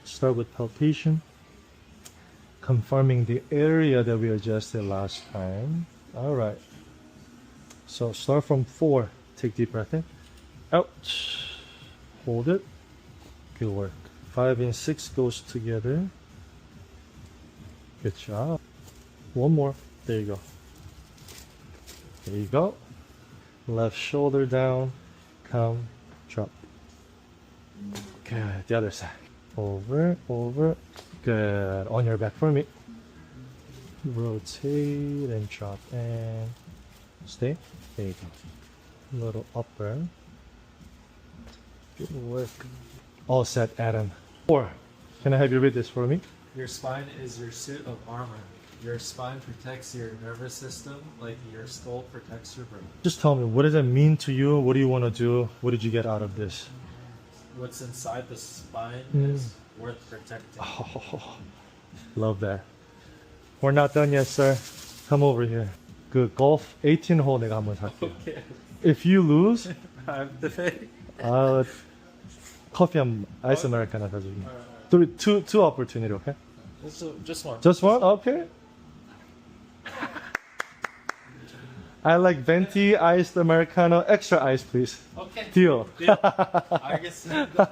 Start with palpation, confirming the area that we adjusted last time. All right. So start from 4. Take deep breath in. Out. Hold it. Good work. 5 and 6 goes together. Good job. One more. There you go. There you go. Left shoulder down. Come. Drop. Good. The other side. Over. Over. Good. On your back for me. Rotate and drop and stay. There you go. Little upper. Good work. All set, Adam. 4. Can I have you read this for me? Your spine is your suit of armor. Your spine protects your nervous system like your skull protects your brain. Just tell me, what does that mean to you? What do you want to do? What did you get out of this? What's inside the spine is worth protecting. Oh, love that. We're not done yet, sir. Come over here. 그 golf 18 hole 내가 한번 살게요. Okay. If you lose, I have to pay. 커피 한 아이스 아메리카노 사줄게. Two opportunity, okay? Just one. Just one? Okay. I like venti iced americano, extra ice, please. Okay. Deal. Deal. 알겠습니다.